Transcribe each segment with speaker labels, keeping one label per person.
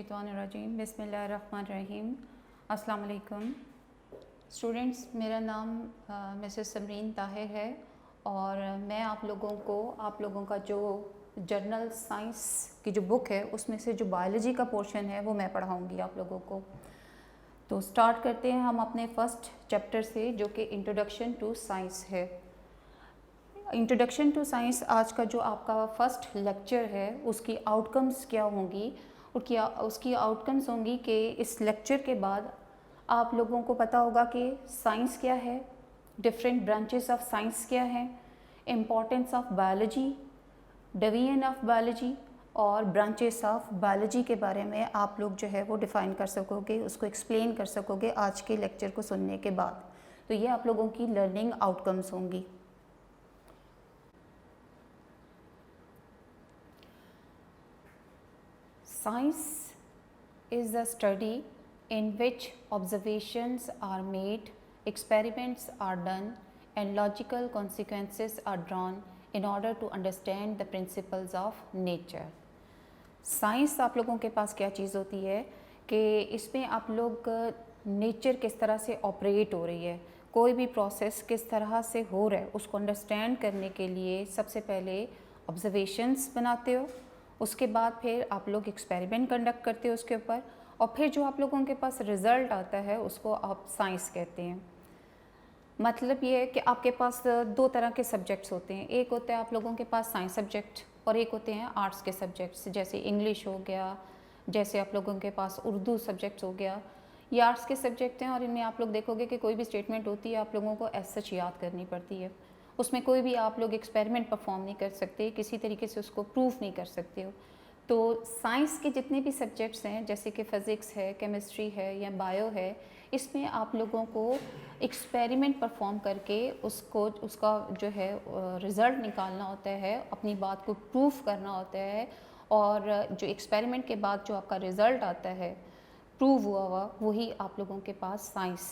Speaker 1: मिनशैतानिर्रजीम बिस्मिल्लाहिर्रहमानिर्रहीम। अस्सलाम वालेकुम स्टूडेंट्स, मेरा नाम मिसेस समरीन ताहिर है और मैं आप लोगों का जो जर्नल साइंस की जो बुक है उसमें से जो बायोलॉजी का पोर्शन है वो मैं पढ़ाऊँगी आप लोगों को। तो स्टार्ट करते हैं हम अपने फर्स्ट चैप्टर से, जो कि इंट्रोडक्शन टू साइंस है। इंट्रोडक्शन टू साइंस आज का जो आपका फर्स्ट लेक्चर है उसकी आउटकम्स क्या होंगी, उसकी आउटकम्स होंगी कि इस लेक्चर के बाद आप लोगों को पता होगा कि साइंस क्या है, डिफरेंट ब्रांचेस ऑफ साइंस क्या है, importance of biology, division of biology और ब्रांचेस ऑफ बायोलॉजी के बारे में आप लोग जो है वो डिफ़ाइन कर सकोगे, उसको एक्सप्लेन कर सकोगे आज के लेक्चर को सुनने के बाद। तो ये आप लोगों की लर्निंग आउटकम्स होंगी। Science is the study in which observations are made, experiments are done and logical consequences are drawn in order to understand the principles of nature. Science आप लोगों के पास क्या चीज़ होती है कि इसमें आप लोग नेचर किस तरह से ऑपरेट हो रही है, कोई भी प्रोसेस किस तरह से हो रहा है उसको अंडरस्टैंड करने के लिए सबसे पहले ऑब्जर्वेशंस बनाते हो, उसके बाद फिर आप लोग एक्सपेरिमेंट कंडक्ट करते हो उसके ऊपर, और फिर जो आप लोगों के पास रिज़ल्ट आता है उसको आप साइंस कहते हैं। मतलब ये है कि आपके पास दो तरह के सब्जेक्ट्स होते हैं, एक होता है आप लोगों के पास साइंस सब्जेक्ट और एक होते हैं आर्ट्स के सब्जेक्ट्स, जैसे इंग्लिश हो गया, जैसे आप लोगों के पास उर्दू सब्जेक्ट्स हो गया। ये आर्ट्स के सब्जेक्ट हैं और इनमें आप लोग देखोगे कि कोई भी स्टेटमेंट होती है आप लोगों को एज सच याद करनी पड़ती है, उसमें कोई भी आप लोग एक्सपेरिमेंट परफॉर्म नहीं कर सकते, किसी तरीके से उसको प्रूफ नहीं कर सकते हो। तो साइंस के जितने भी सब्जेक्ट्स हैं जैसे कि फ़िज़िक्स है, केमिस्ट्री है या बायो है, इसमें आप लोगों को एक्सपेरिमेंट परफॉर्म करके उसका जो है रिज़ल्ट निकालना होता है, अपनी बात को प्रूफ करना होता है, और जो एक्सपेरिमेंट के बाद जो आपका रिज़ल्ट आता है प्रूव हुआ वही आप लोगों के पास साइंस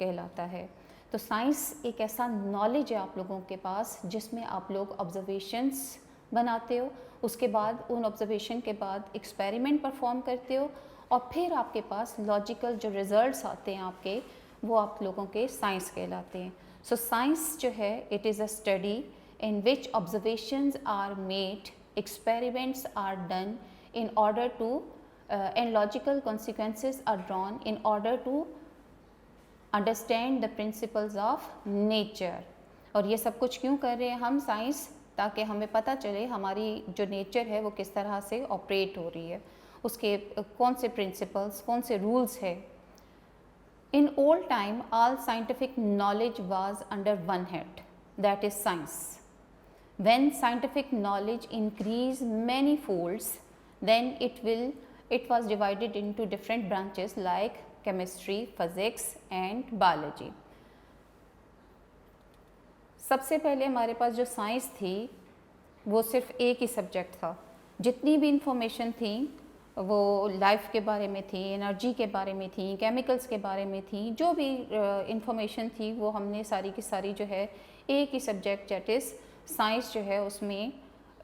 Speaker 1: कहलाता है। तो साइंस एक ऐसा नॉलेज है आप लोगों के पास जिसमें आप लोग ऑब्जर्वेशंस बनाते हो, उसके बाद उन ऑब्जर्वेशन के बाद एक्सपेरिमेंट परफॉर्म करते हो और फिर आपके पास लॉजिकल जो रिजल्ट्स आते हैं आपके, वो आप लोगों के साइंस कहलाते हैं। सो साइंस जो है it is a study in which observations are made, experiments are done in order to and logical consequences are drawn in order to understand the principles of nature. और ये सब कुछ क्यों कर रहे हैं हम साइंस, ताकि हमें पता चले हमारी जो नेचर है वो किस तरह से ऑपरेट हो रही है, उसके कौन से प्रिंसिपल्स, कौन से रूल्स है। In old time all scientific knowledge was under one head, that is science. When scientific knowledge increase many folds then it was divided into different branches like chemistry, physics and biology. सबसे पहले हमारे पास जो science थी वो सिर्फ एक ही subject था, जितनी भी इंफॉर्मेशन थी वो लाइफ के बारे में थी, एनर्जी के बारे में थी, केमिकल्स के बारे में थी, जो भी इंफॉर्मेशन थी वो हमने सारी की सारी जो है एक ही सब्जेक्ट दैट इज़ साइंस जो है उसमें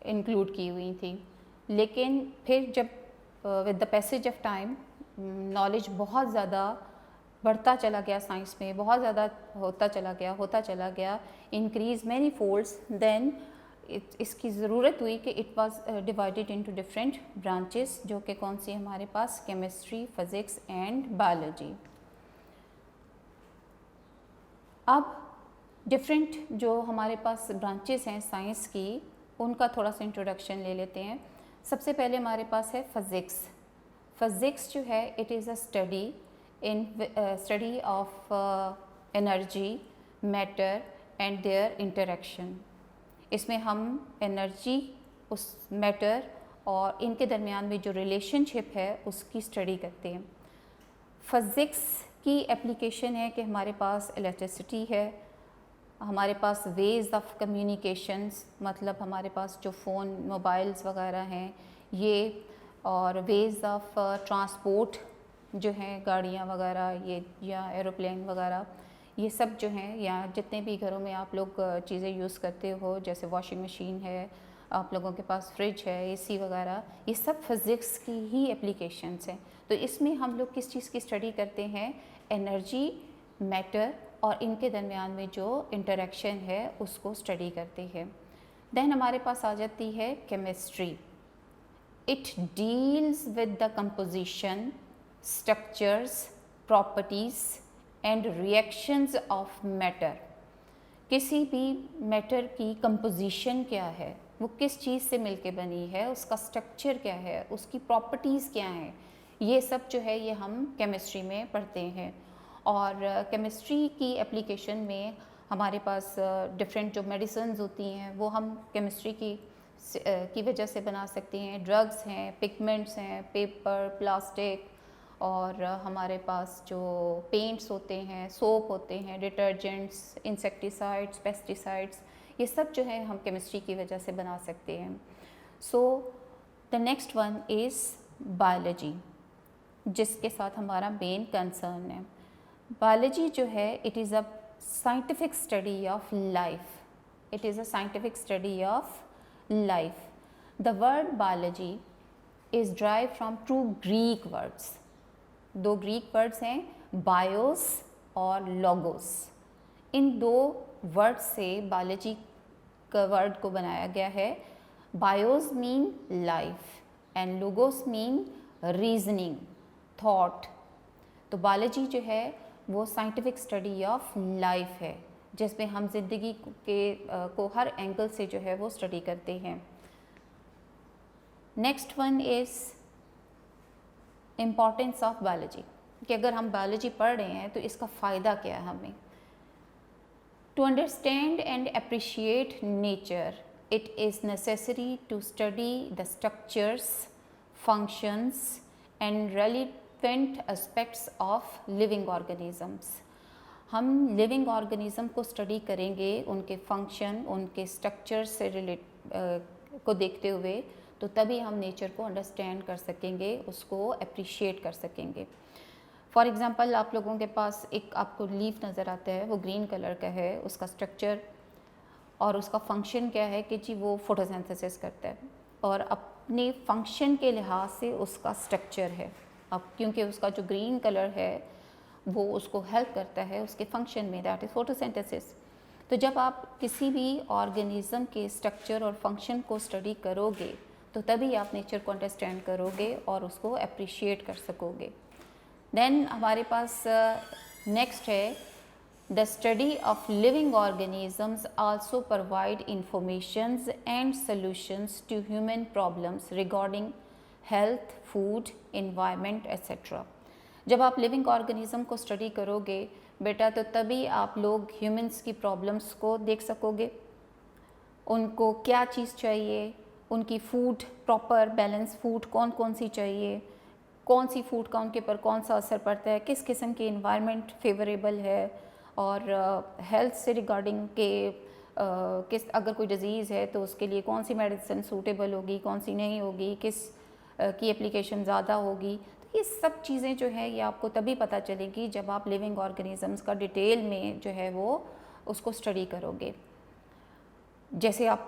Speaker 1: इंक्लूड की हुई थी। लेकिन फिर जब with the passage of time knowledge बहुत ज़्यादा बढ़ता चला गया, साइंस में बहुत ज़्यादा होता चला गया, इंक्रीज मैनी फोल्ड्स, देन इसकी ज़रूरत हुई कि it was divided into different branches, जो कि कौन सी हमारे पास केमिस्ट्री, फिज़िक्स एंड बायोलॉजी। अब डिफरेंट जो हमारे पास ब्रांचेस हैं साइंस की, उनका थोड़ा सा इंट्रोडक्शन ले लेते हैं। सबसे पहले हमारे पास है फ़िज़िक्स। फ़िज़िक्स जो है it is a study of energy, matter and there interaction. इसमें हम एनर्जी, उस मैटर और इनके दरमियान में जो रिलेशनशिप है उसकी स्टडी करते हैं। फ़िज़िक्स की एप्लीकेशन है कि हमारे पास इलेक्ट्रिसिटी है, हमारे पास वेज़ ऑफ कम्युनिकेशंस, मतलब हमारे पास जो फ़ोन, मोबाइल्स वगैरह हैं ये, और वेज़ ऑफ ट्रांसपोर्ट जो हैं गाड़ियाँ वगैरह ये या एरोप्लेन वगैरह, ये सब जो हैं, या जितने भी घरों में आप लोग चीज़ें यूज़ करते हो जैसे वॉशिंग मशीन है, आप लोगों के पास फ्रिज है, एसी वगैरह, ये सब फिज़िक्स की ही एप्लीकेशंस हैं। तो इसमें हम लोग किस चीज़ की स्टडी करते हैं? एनर्जी, मैटर और इनके दरमियान में जो इंटरेक्शन है उसको स्टडी करते हैं। देन हमारे पास आ जाती है chemistry. It deals with the composition, structures, properties and reactions of matter. किसी भी मैटर की कंपोजिशन क्या है, वो किस चीज़ से मिलके बनी है, उसका स्ट्रक्चर क्या है, उसकी प्रॉपर्टीज़ क्या हैं, ये सब जो है ये हम केमिस्ट्री में पढ़ते हैं। और केमिस्ट्री की एप्लीकेशन में हमारे पास डिफरेंट जो मेडिसिन्स होती हैं वो हम केमिस्ट्री की वजह से बना सकते हैं। ड्रग्स हैं, पिगमेंट्स हैं, पेपर, प्लास्टिक, और हमारे पास जो पेंट्स होते हैं, सोप होते हैं, डिटर्जेंट्स, इंसेक्टिसाइड्स, पेस्टिसाइड्स, ये सब जो है हम केमिस्ट्री की वजह से बना सकते हैं। So the next one is biology, जिसके साथ हमारा मेन कंसर्न है। बायोलॉजी जो है it is a scientific study of life. It is a scientific study of life. The word biology is drive from two Greek words. दो Greek words हैं, bios और logos. इन दो वर्ड्स से biology का वर्ड को बनाया गया है। BIOS mean life and logos mean reasoning, thought. तो बायोलॉजी जो है वो साइंटिफिक स्टडी ऑफ लाइफ है, जिसमें हम ज़िंदगी को हर एंगल से जो है वो स्टडी करते हैं। Next one is importance of biology, कि अगर हम बायोलॉजी पढ़ रहे हैं तो इसका फ़ायदा क्या है हमें। To understand and appreciate nature, it is necessary to study the structures, functions and relevant aspects of living organisms. हम लिविंग ऑर्गेनिज़म को स्टडी करेंगे, उनके फंक्शन, उनके स्ट्रक्चर से को देखते हुए, तो तभी हम नेचर को अंडरस्टैंड कर सकेंगे, उसको अप्रिशिएट कर सकेंगे। फॉर एग्ज़ाम्पल आप लोगों के पास एक आपको लीफ नज़र आता है, वो ग्रीन कलर का है, उसका स्ट्रक्चर और उसका फंक्शन क्या है कि जी वो फोटोसिंथेसिस करता है, और अपने फंक्शन के लिहाज से उसका स्ट्रक्चर है। अब क्योंकि उसका जो ग्रीन कलर है वो उसको हेल्प करता है उसके फंक्शन में, दैट इज़ फोटोसिंथेसिस। तो जब आप किसी भी ऑर्गेनिज़म के स्ट्रक्चर और फंक्शन को स्टडी करोगे तो तभी आप नेचर को अंडरस्टैंड करोगे और उसको अप्रिशिएट कर सकोगे। देन हमारे पास नेक्स्ट है the study of living organisms also provide informations and solutions to human problems regarding health, food, environment etcetera. जब आप लिविंग ऑर्गेनिज़म को स्टडी करोगे बेटा, तो तभी आप लोग ह्यूमंस की प्रॉब्लम्स को देख सकोगे, उनको क्या चीज़ चाहिए, उनकी फूड, प्रॉपर बैलेंस फूड कौन कौन सी चाहिए, कौन सी फूड का उनके ऊपर कौन सा असर पड़ता है, किस किस्म की इन्वायरमेंट फेवरेबल है, और हेल्थ से रिगार्डिंग के किस अगर कोई डिज़ीज़ है तो उसके लिए कौन सी मेडिसिन सूटेबल होगी, कौन सी नहीं होगी, किस की एप्लीकेशन ज़्यादा होगी। तो ये सब चीज़ें जो है ये आपको तभी पता चलेगी जब आप लिविंग ऑर्गेनिजम्स का डिटेल में जो है वो उसको स्टडी करोगे। जैसे आप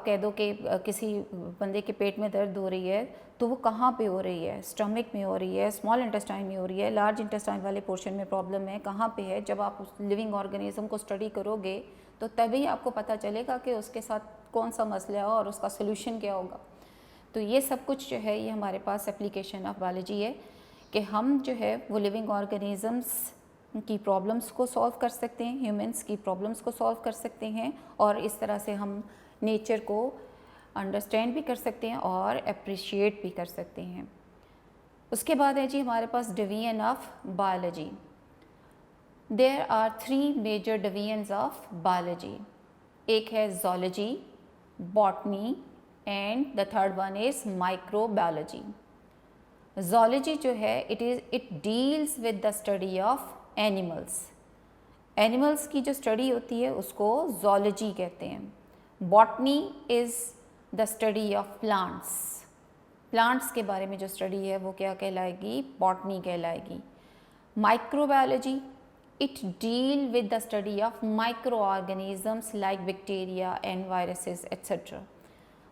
Speaker 1: कह दो कि किसी बंदे के पेट में दर्द हो रही है, तो वो कहाँ पे हो रही है, स्टमक में हो रही है, स्मॉल इंटेस्टाइन में हो रही है, लार्ज इंटेस्टाइन वाले पोर्शन में प्रॉब्लम है, कहाँ पे है। जब आप उस लिविंग ऑर्गेनिज्म को स्टडी करोगे तो तभी आपको पता चलेगा कि उसके साथ कौन सा मसला है और उसका सोल्यूशन क्या होगा। तो ये सब कुछ जो है ये हमारे पास एप्लीकेशन ऑफ बायोलॉजी है कि हम जो है वो लिविंग ऑर्गेनिजम्स की प्रॉब्लम्स को सॉल्व कर सकते हैं, ह्यूमंस की प्रॉब्लम्स को सॉल्व कर सकते हैं, और इस तरह से हम नेचर को अंडरस्टैंड भी कर सकते हैं और अप्रिशिएट भी कर सकते हैं। उसके बाद है जी हमारे पास division of biology. There are 3 major divisions of biology. एक है zoology, botany and the third one is microbiology. Zoology जो है it deals with the study of animals. Animals की जो स्टडी होती है उसको ज़ूलॉजी कहते हैं। Botany is the study of plants. Plants के बारे में जो स्टडी है वो क्या कहलाएगी, बॉटनी कहलाएगी। Microbiology it deal with the study of micro organisms like bacteria and viruses etcetera.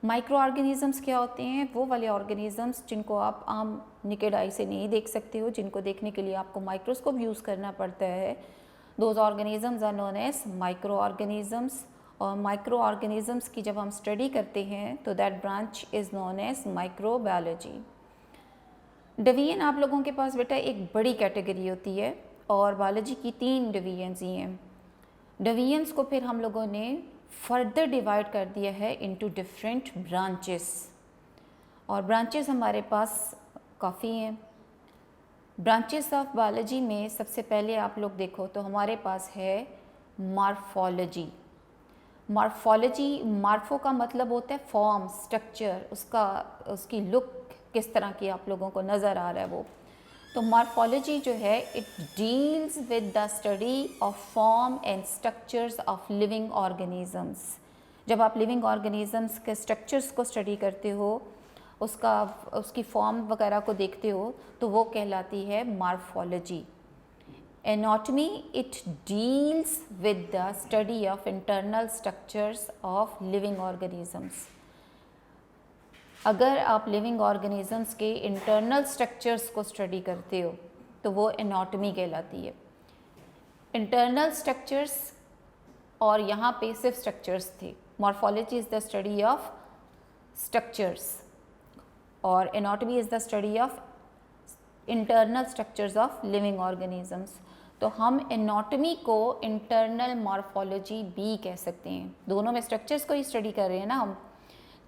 Speaker 1: Micro organisms क्या होते हैं? वो वाले ऑर्गेनिज़म्स जिनको आप आम नेकेड आई से नहीं देख सकते हो, जिनको देखने के लिए आपको माइक्रोस्कोप यूज़ करना पड़ता है। Those organisms are known as micro organisms. और माइक्रो ऑर्गेनिज़म्स की जब हम स्टडी करते हैं तो that branch is known as microbiology. Division आप लोगों के पास बेटा एक बड़ी कैटेगरी होती है और बायोलॉजी की 3 डिवीजन्स ही हैं। डिवीजन्स को फिर हम लोगों ने फर्दर डिवाइड कर दिया है इनटू डिफरेंट ब्रांचेस, और ब्रांचेस हमारे पास काफ़ी हैं। ब्रांचेस ऑफ बायोलॉजी में सबसे पहले आप लोग देखो तो हमारे पास है मॉर्फोलॉजी। मॉर्फोलॉजी, मॉर्फो का मतलब होता है फॉर्म, स्ट्रक्चर, उसकी लुक किस तरह की आप लोगों को नज़र आ रहा है वो। तो मॉर्फोलॉजी जो है it deals with the study of form and structures of living organisms. जब आप लिविंग ऑर्गेनिजम्स के स्ट्रक्चर्स को स्टडी करते हो, उसकी फॉर्म वगैरह को देखते हो, तो वो कहलाती है morphology. Anatomy it deals with the study of internal structures of living organisms. अगर आप लिविंग ऑर्गेनिजम्स के इंटरनल स्ट्रक्चर्स को स्टडी करते हो तो वो एनाटॉमी कहलाती है। इंटरनल स्ट्रक्चर्स, और यहाँ पे सिर्फ स्ट्रक्चर्स थे। Morphology is the study of structures और anatomy is the study of internal structures of living organisms. तो हम एनाटॉमी को इंटरनल मॉर्फोलॉजी भी कह सकते हैं। दोनों में स्ट्रक्चर्स को ही स्टडी कर रहे हैं ना हम,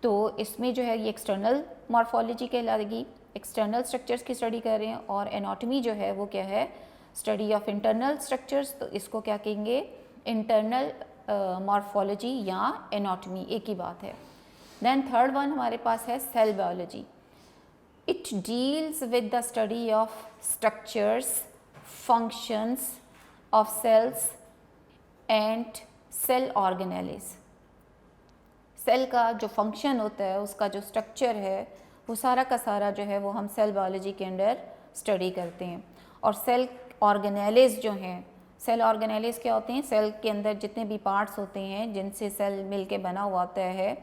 Speaker 1: तो इसमें जो है ये एक्सटर्नल मॉर्फोलॉजी कहलाएगी, एक्सटर्नल स्ट्रक्चर्स की स्टडी कर रहे हैं। और एनाटॉमी जो है वो क्या है? स्टडी ऑफ इंटरनल स्ट्रक्चर्स, तो इसको क्या कहेंगे? इंटरनल मॉर्फोलॉजी या एनाटॉमी, एक ही बात है। देन थर्ड वन हमारे पास है cell biology. It deals with the study of structures, functions of cells and cell organelles. Cell का जो फंक्शन होता है, उसका जो स्ट्रक्चर है, वो सारा का सारा जो है वो हम सेल बायोलॉजी के अंदर स्टडी करते हैं। और सेल ऑर्गेनेलिस जो हैं, सेल ऑर्गेनेलिस क्या होते हैं? सेल के अंदर जितने भी पार्ट्स होते हैं जिनसे सेल मिलके बना हुआ होता है,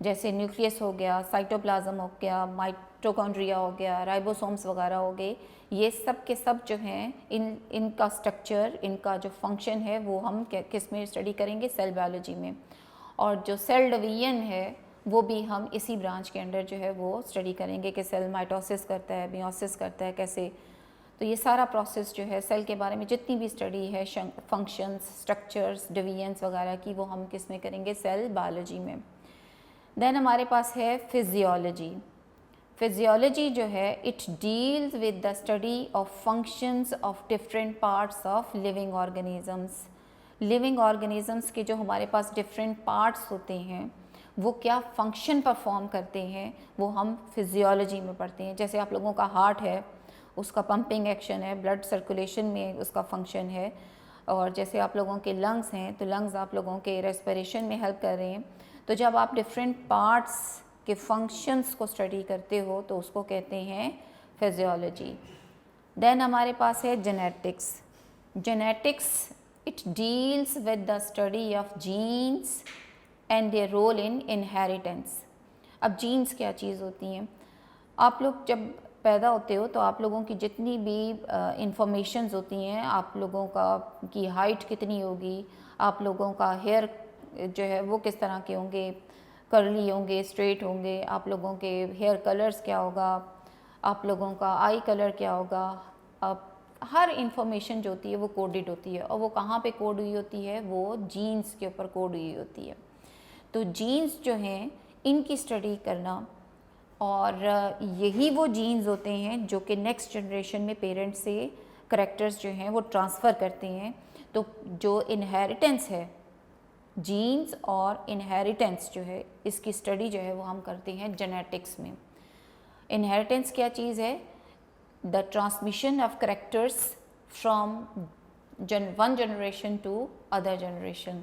Speaker 1: जैसे न्यूक्लियस हो गया, साइटोप्लाज्म हो गया, माइटोकॉन्ड्रिया हो गया, राइबोसोम्स वगैरह हो गए, ये सब के सब जो हैं इनका स्ट्रक्चर, इनका जो फंक्शन है वो हम किस में स्टडी करेंगे? सेल बायोलॉजी में। और जो सेल डिवीजन है वो भी हम इसी ब्रांच के अंदर जो है वो स्टडी करेंगे कि सेल माइटोसिस करता है, मियोसिस करता है, कैसे। तो ये सारा प्रोसेस जो है सेल के बारे में जितनी भी स्टडी है, फंक्शंस, स्ट्रक्चर्स, डिवीजन्स वगैरह की, वो हम किस में करेंगे? सेल बायोलॉजी में। देन हमारे पास है फिजियोलॉजी। फिजियोलॉजी जो है it deals with the study of functions of different parts of living organisms. Living organisms के जो हमारे पास डिफरेंट पार्ट्स होते हैं वो क्या फंक्शन परफॉर्म करते हैं, वो हम फिजियोलॉजी में पढ़ते हैं। जैसे आप लोगों का हार्ट है, उसका पंपिंग एक्शन है, ब्लड सर्कुलेशन में उसका फंक्शन है। और जैसे आप लोगों के लंग्स हैं, तो लंग्स आप लोगों के रेस्पिरेशन में हेल्प कर रहे हैं। तो जब आप डिफरेंट पार्ट्स के फंक्शंस को स्टडी करते हो तो उसको कहते हैं फिजियोलॉजी। देन हमारे पास है genetics. Genetics it deals with the study of genes and their role in inheritance. अब जीन्स क्या चीज़ होती हैं? आप लोग जब पैदा होते हो तो आप लोगों की जितनी भी इंफॉर्मेशंस होती हैं, आप लोगों की हाइट कितनी होगी, आप लोगों का हेयर जो है वो किस तरह के होंगे, कर्ली होंगे, स्ट्रेट होंगे, आप लोगों के हेयर कलर्स क्या होगा, आप लोगों का आई कलर क्या होगा, अब हर इंफॉर्मेशन जो होती है वो कोडेड होती है। और वो कहाँ पे कोड हुई होती है? वो जीन्स के ऊपर कोड हुई होती है। तो जीन्स जो हैं इनकी स्टडी करना, और यही वो जीन्स होते हैं जो कि नेक्स्ट जनरेशन में पेरेंट्स से करैक्टर्स जो हैं वो ट्रांसफ़र करते हैं। तो जो इनहेरिटेंस है, जीन्स और इनहेरिटेंस जो है, इसकी स्टडी जो है वो हम करते हैं जेनेटिक्स में। इनहेरिटेंस क्या चीज़ है? The transmission of characters from one generation to other generation,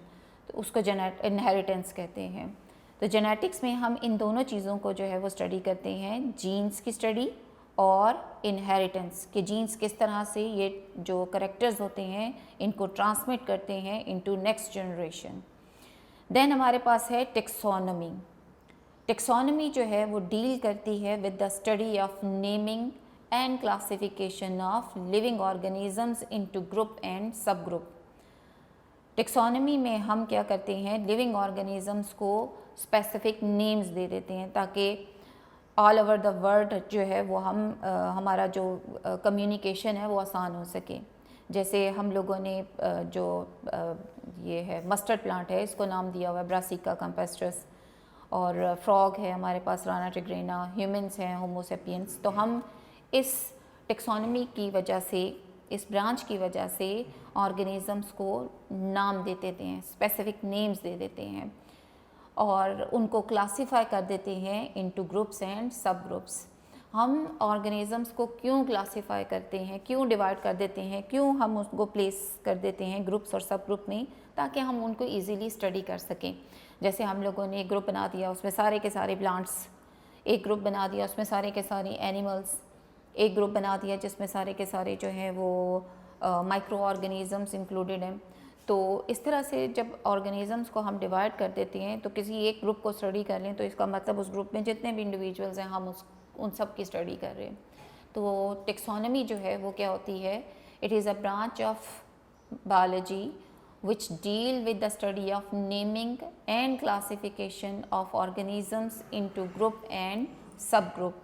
Speaker 1: तो उसको इनहेरिटेंस कहते हैं। तो जेनेटिक्स में हम इन दोनों चीज़ों को जो है वो स्टडी करते हैं, जीन्स की स्टडी और इनहेरिटेंस के जीन्स किस तरह से ये जो करैक्टर्स होते हैं इनको ट्रांसमिट करते हैं इनटू नेक्स्ट जनरेशन। देन हमारे पास है टेक्सोनॉमी। टेक्सोनॉमी जो है वो डील करती है with the study of naming and classification of living organisms into group and sub group. Taxonomy में हम क्या करते हैं, लिविंग ऑर्गेनिजम्स को स्पेसिफिक नेम्स दे देते हैं ताकि ऑल ओवर द वर्ल्ड जो है वो हमारा जो कम्युनिकेशन है वो आसान हो सके। जैसे हम लोगों ने जो ये है मस्टर्ड प्लांट है, इसको नाम दिया हुआ है ब्रासिका कैम्पेस्ट्रस, और फ्रॉग है हमारे पास राना टिग्रेना, ह्यूमंस हैं होमो सेपियंस। तो हम इस टेक्सोनॉमी की वजह से, इस ब्रांच की वजह से ऑर्गेनिजम्स को नाम दे देते हैं, स्पेसिफिक नेम्स दे देते हैं और उनको क्लासिफाई कर देते हैं इनटू ग्रुप्स एंड सब ग्रुप्स। हम ऑर्गेनिजम्स को क्यों क्लासिफाई करते हैं, क्यों डिवाइड कर देते हैं, क्यों हम उसको प्लेस कर देते हैं ग्रुप्स और सब ग्रुप में, ताकि हम उनको इजीली स्टडी कर सकें। जैसे हम लोगों ने एक ग्रुप बना दिया, उसमें सारे के सारे प्लांट्स, एक ग्रुप बना दिया उसमें सारे के सारे एनिमल्स, एक ग्रुप बना दिया जिसमें सारे के सारे जो हैं वो माइक्रो ऑर्गेनिजम्स इंक्लूडेड हैं। तो इस तरह से जब ऑर्गेनिजम्स को हम डिवाइड कर देते हैं तो किसी एक ग्रुप को स्टडी कर लें तो इसका मतलब उस ग्रुप में जितने भी इंडिविजुअल्स हैं हम उन सब की स्टडी कर रहे हैं। तो टेक्सोनॉमी जो है वो क्या होती है, it is a branch of biology which deal with the study of naming and classification of organisms into group and subgroup।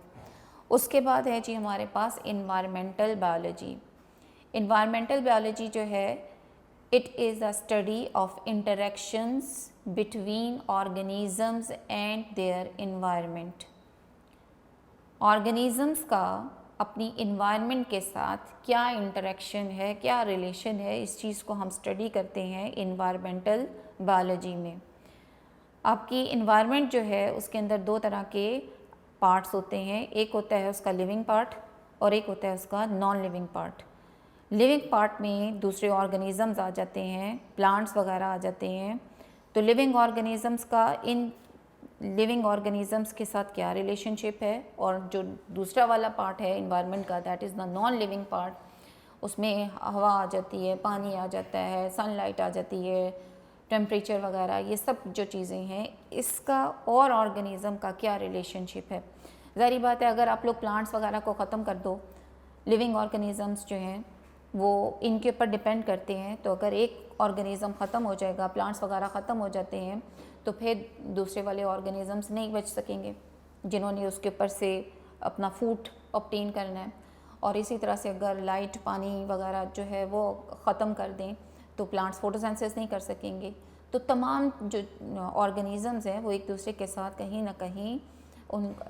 Speaker 1: उसके बाद है जी हमारे पास environmental biology। environmental biology जो है it is a study of interactions between organisms and their environment। organisms का अपनी environment के साथ क्या इंटरेक्शन है, क्या रिलेशन है, इस चीज़ को हम स्टडी करते हैं इन्वायरमेंटल बायोलॉजी में। आपकी इन्वायरमेंट जो है उसके अंदर दो तरह के पार्ट्स होते हैं, एक होता है उसका लिविंग पार्ट और एक होता है उसका non living part. Living part में दूसरे ऑर्गेनिजम्स आ जाते हैं, प्लांट्स वगैरह आ जाते हैं। तो लिविंग ऑर्गेनिजम्स का इन लिविंग ऑर्गेनिजम्स के साथ क्या रिलेशनशिप है, और जो दूसरा वाला पार्ट है इन्वायरमेंट का, that is the non living part, उसमें हवा आ जाती है, पानी आ जाता है, सनलाइट आ जाती है, टेम्परेचर वगैरह, ये सब जो चीज़ें हैं इसका और ऑर्गेनिज़म का क्या रिलेशनशिप है। ज़ाहिर बात है अगर आप लोग प्लांट्स वगैरह को ख़त्म कर दो, लिविंग ऑर्गेनिजम्स जो हैं वो इनके ऊपर डिपेंड करते हैं। तो अगर एक ऑर्गेनिज़म ख़त्म हो जाएगा, प्लांट्स वगैरह ख़त्म हो जाते हैं, तो फिर दूसरे वाले ऑर्गेनिजम्स नहीं बच सकेंगे जिन्होंने उसके ऊपर से अपना फूड ऑब्टेन करना है। और इसी तरह से अगर लाइट, पानी वगैरह जो है वो ख़त्म कर दें तो प्लांट्स फोटोसिंथेसिस नहीं कर सकेंगे। तो तमाम जो ऑर्गेनिजम्स हैं वो एक दूसरे के साथ कहीं ना कहीं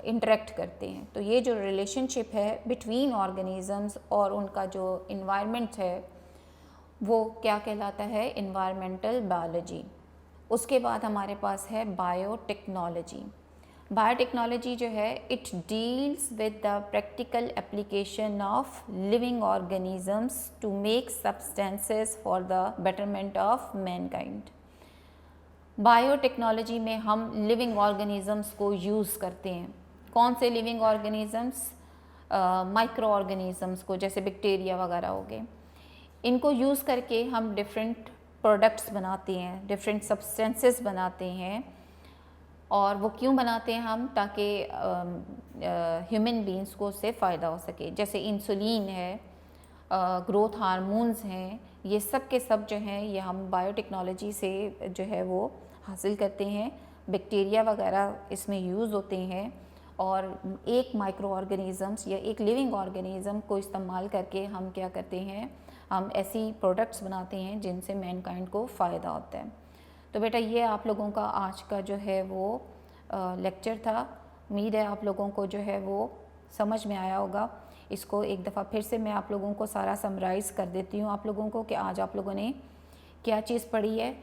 Speaker 1: इंटरेक्ट करते हैं। तो ये जो रिलेशनशिप है बिटवीन ऑर्गेनिजम्स और उनका जो इन्वायरमेंट है वो क्या कहलाता है, इन्वायरमेंटल बायोलॉजी। उसके बाद हमारे पास है बायोटेक्नोलॉजी। बायोटेक्नोलॉजी जो है it deals with the practical application of living organisms to make substances for the betterment of mankind. Biotechnology में हम लिविंग ऑर्गेनिजम्स को यूज़ करते हैं। कौन से लिविंग ऑर्गेनिजम्स? माइक्रो ऑर्गेनिजम्स को, जैसे बैक्टीरिया वगैरह हो गए। इनको यूज़ करके हम डिफरेंट प्रोडक्ट्स बनाते हैं, डिफरेंट सब्सटेंसेस बनाते हैं। और वो क्यों बनाते हैं हम? ताकि ह्यूमन बींग्स को उससे फ़ायदा हो सके। जैसे इंसुलिन है, ग्रोथ हार्मोन्स हैं, ये सब के सब जो हैं ये हम बायोटेक्नोलॉजी से जो है वो हासिल करते हैं। बैक्टीरिया वगैरह इसमें यूज़ होते हैं और एक माइक्रो ऑर्गेनिजम्स या एक लिविंग ऑर्गेनिज़म को इस्तेमाल करके हम क्या करते हैं, हम ऐसी प्रोडक्ट्स बनाते हैं जिनसे मैनकाइंड को फ़ायदा होता है। तो बेटा ये आप लोगों का आज का जो है वो लेक्चर था। उम्मीद है आप लोगों को जो है वो समझ में आया होगा। इसको एक दफ़ा फिर से मैं आप लोगों को सारा समराइज़ कर देती हूँ आप लोगों को कि आज आप लोगों ने क्या चीज़ पढ़ी है।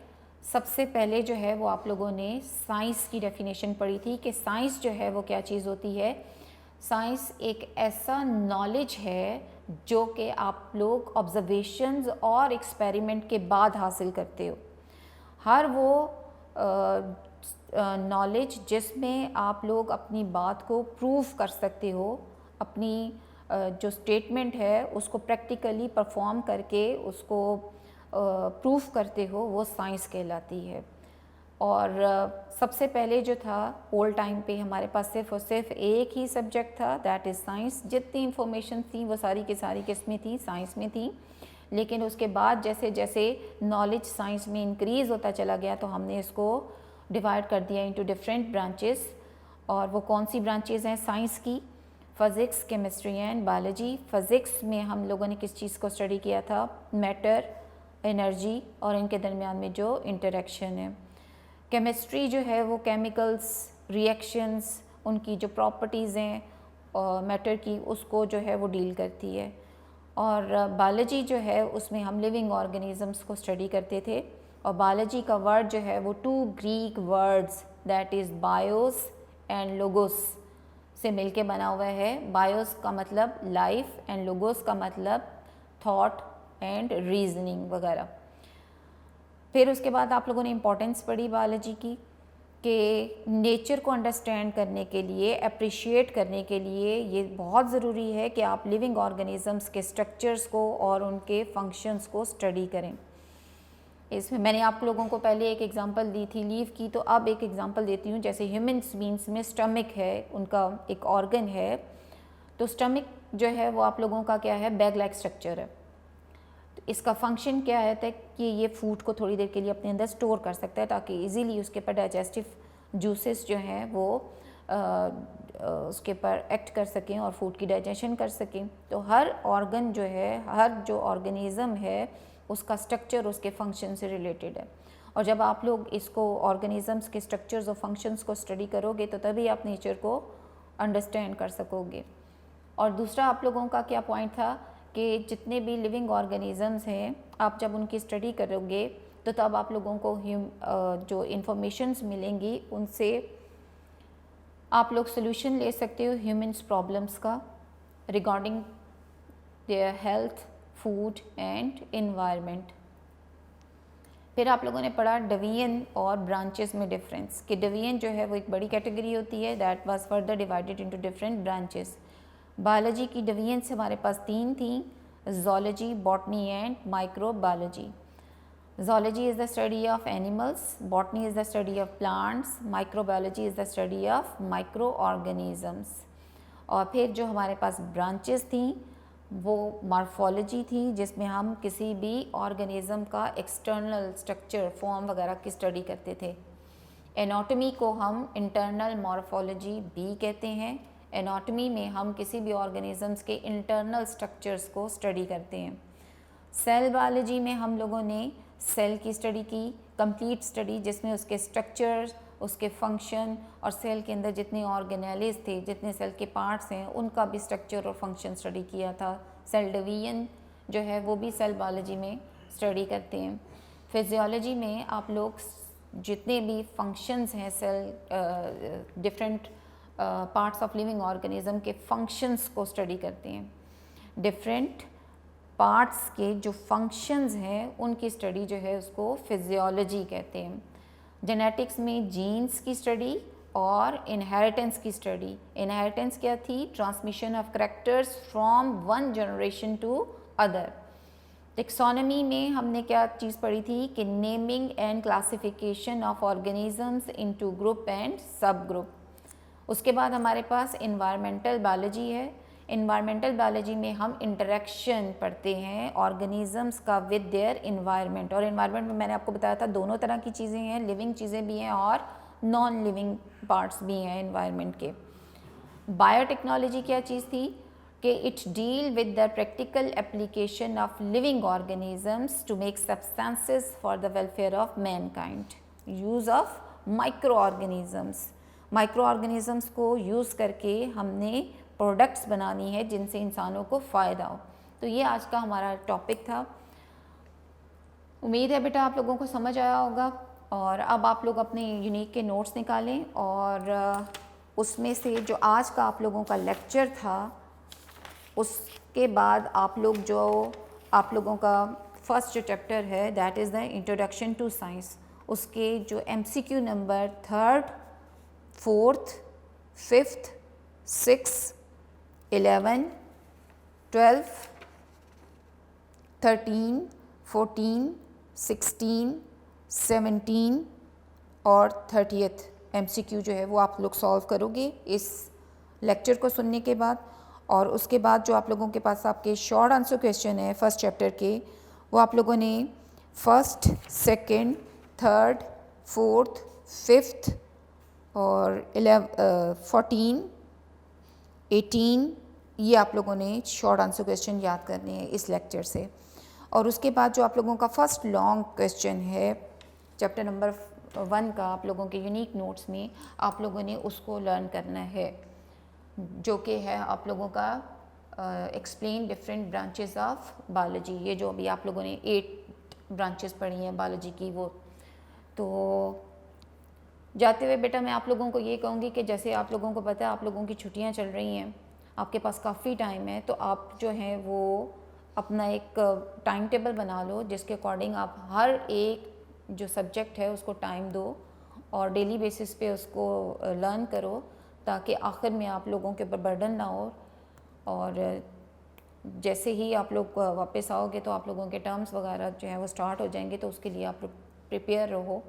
Speaker 1: सबसे पहले जो है वो आप लोगों ने साइंस की डेफिनेशन पढ़ी थी कि साइंस जो है वो क्या चीज़ होती है। साइंस एक ऐसा नॉलेज है जो कि आप लोग ऑब्जर्वेशंस और एक्सपेरिमेंट के बाद हासिल करते हो। हर वो नॉलेज जिसमें आप लोग अपनी बात को प्रूव कर सकते हो, अपनी जो स्टेटमेंट है उसको प्रैक्टिकली परफॉर्म करके उसको प्रूफ करते हो, वो साइंस कहलाती है। और सबसे पहले जो था ओल्ड टाइम पे हमारे पास सिर्फ और सिर्फ एक ही सब्जेक्ट था, दैट इज़ साइंस। जितनी इंफॉर्मेशन थी वो सारी की सारी किस में थी, साइंस में थी। लेकिन उसके बाद जैसे जैसे नॉलेज साइंस में इंक्रीज़ होता चला गया तो हमने इसको डिवाइड कर दिया इनटू डिफरेंट ब्रांचेस। और वो कौन सी ब्रांचेस हैं साइंस की? Physics, chemistry and biology. Physics में हम लोगों ने किस चीज़ को स्टडी किया था? मैटर, एनर्जी और इनके दरमियान में जो इंटरेक्शन है। केमिस्ट्री जो है वो केमिकल्स, रिएक्शंस, उनकी जो प्रॉपर्टीज़ हैं मैटर की, उसको जो है वो डील करती है। और बायोलॉजी जो है उसमें हम लिविंग ऑर्गेनिजम्स को स्टडी करते थे। और बायोलॉजी का वर्ड जो है वो 2 Greek words, that is BIOS and logos से मिलके बना हुआ है। बायोस का मतलब लाइफ एंड लोगोस का मतलब थॉट एंड रीजनिंग वगैरह। फिर उसके बाद आप लोगों ने इम्पोर्टेंस पढ़ी बायोलॉजी की कि नेचर को अंडरस्टैंड करने के लिए, अप्रिशिएट करने के लिए ये बहुत ज़रूरी है कि आप लिविंग ऑर्गेनिजम्स के स्ट्रक्चर्स को और उनके फंक्शंस को स्टडी करें। इसमें मैंने आप लोगों को पहले एक एग्जांपल दी थी लीव की, तो अब एक एग्जांपल देती हूँ। जैसे ह्यूमन्स बींग्स में स्टमक है, उनका एक ऑर्गन है। तो स्टमक जो है वो आप लोगों का क्या है? बैग लाइक स्ट्रक्चर है। तो इसका फंक्शन क्या है तक कि ये फूड को थोड़ी देर के लिए अपने अंदर स्टोर कर सकता है ताकि इजीली उसके ऊपर डाइजेस्टिव जूसेस जो हैं वो उसके ऊपर एक्ट कर सकें और फूड की डाइजेशन कर सकें। तो हर ऑर्गन जो है, हर जो ऑर्गेनिज़म है, उसका स्ट्रक्चर उसके फंक्शन से रिलेटेड है। और जब आप लोग इसको ऑर्गेनिजम्स के स्ट्रक्चर्स और फंक्शंस को स्टडी करोगे तो तभी आप नेचर को अंडरस्टैंड कर सकोगे। और दूसरा आप लोगों का क्या पॉइंट था कि जितने भी लिविंग ऑर्गेनिजम्स हैं, आप जब उनकी स्टडी करोगे तो तब आप लोगों को जो इन्फॉर्मेशंस मिलेंगी उनसे आप लोग सोल्यूशन ले सकते हो ह्यूमन्स प्रॉब्लम्स का regarding their health, food and environment. फिर आप लोगों ने पढ़ा डिवीजन और ब्रांचेस में डिफरेंस, कि डिवीजन जो है वो एक बड़ी कैटेगरी होती है, that was further divided into different branches. Biology की डिवीजन्स हमारे पास 3 थी, zoology, botany and microbiology. Zoology is the study of animals, botany is the study of plants, microbiology is the study of microorganisms। और फिर जो हमारे पास branches थी वो morphology थी, जिसमें हम किसी भी ऑर्गेनिज्म का एक्सटर्नल स्ट्रक्चर, फॉर्म वगैरह की स्टडी करते थे। एनाटॉमी को हम इंटरनल मॉर्फोलॉजी भी कहते हैं। एनाटॉमी में हम किसी भी ऑर्गेनिजम्स के इंटरनल स्ट्रक्चर्स को स्टडी करते हैं। सेल बायोलॉजी में हम लोगों ने सेल की स्टडी की, कंप्लीट स्टडी, जिसमें उसके स्ट्रक्चर्स, उसके फंक्शन और सेल के अंदर जितने ऑर्गेनेलिस थे, जितने सेल के पार्ट्स हैं, उनका भी स्ट्रक्चर और फंक्शन स्टडी किया था। सेल डिवीजन जो है वो भी सेल बायोलॉजी में स्टडी करते हैं। फिजियोलॉजी में आप लोग जितने भी फंक्शंस हैं cell, different parts of living organism के फंक्शंस को स्टडी करते हैं। डिफरेंट पार्ट्स के जो फंक्शंस हैं उनकी स्टडी जो है उसको फिजियोलॉजी कहते हैं। जेनेटिक्स में जीन्स की स्टडी और इनहेरिटेंस की स्टडी। इनहेरिटेंस क्या थी? Transmission of characters from one generation to other. Taxonomy में हमने क्या चीज़ पढ़ी थी कि naming and classification of organisms into group and sub group. उसके बाद हमारे पास इन्वायरमेंटल बायोलॉजी है। इन्वायरमेंटल बायोलॉजी में हम इंटरेक्शन पढ़ते हैं ऑर्गेनिजम्स का विद देयर इन्वायरमेंट। और इन्वायरमेंट में मैंने आपको बताया था दोनों तरह की चीज़ें हैं, लिविंग चीज़ें भी हैं और नॉन लिविंग पार्ट्स भी हैं इन्वायरमेंट के। बायोटेक्नोलॉजी क्या चीज़ थी कि it deal with the practical application of living organisms to make substances for the welfare of mankind. Use of micro organisms, micro organisms को यूज़ करके हमने प्रोडक्ट्स बनानी है जिनसे इंसानों को फ़ायदा हो। तो ये आज का हमारा टॉपिक था। उम्मीद है बेटा आप लोगों को समझ आया होगा। और अब आप लोग अपने यूनिक के नोट्स निकालें और उसमें से जो आज का आप लोगों का लेक्चर था उसके बाद आप लोगों का फर्स्ट जो चैप्टर है that is the introduction to science, उसके जो MCQ number 3rd, 4th, 5th, 6th, 11, 12, 13, 14, 16, 17
Speaker 2: और 30th MCQ जो है वो आप लोग सॉल्व करोगे इस लेक्चर को सुनने के बाद। और उसके बाद जो आप लोगों के पास आपके शॉर्ट आंसर क्वेश्चन है फर्स्ट चैप्टर के, वो आप लोगों ने first, second, third, fourth, fifth और 14, 18 ये आप लोगों ने शॉर्ट आंसर क्वेश्चन याद करने हैं इस लेक्चर से। और उसके बाद जो आप लोगों का फर्स्ट लॉन्ग क्वेश्चन है चैप्टर नंबर 1 का, आप लोगों के यूनिक नोट्स में आप लोगों ने उसको लर्न करना है, जो कि है आप लोगों का explain different branches of biology. ये जो अभी आप लोगों ने 8 ब्रांचेस पढ़ी हैं बायोलॉजी की, वो तो जाते हुए बेटा मैं आप लोगों को ये कहूँगी कि जैसे आप लोगों को पता है आप लोगों की छुट्टियाँ चल रही हैं, आपके पास काफ़ी टाइम है, तो आप जो हैं वो अपना एक टाइम टेबल बना लो जिसके अकॉर्डिंग आप हर एक जो सब्जेक्ट है उसको टाइम दो और डेली बेसिस पे उसको लर्न करो, ताकि आखिर में आप लोगों के ऊपर बर्डन ना हो। और जैसे ही आप लोग वापस आओगे तो आप लोगों के टर्म्स वगैरह जो है वो स्टार्ट हो जाएंगे, तो उसके लिए आप प्रिपेयर रहो।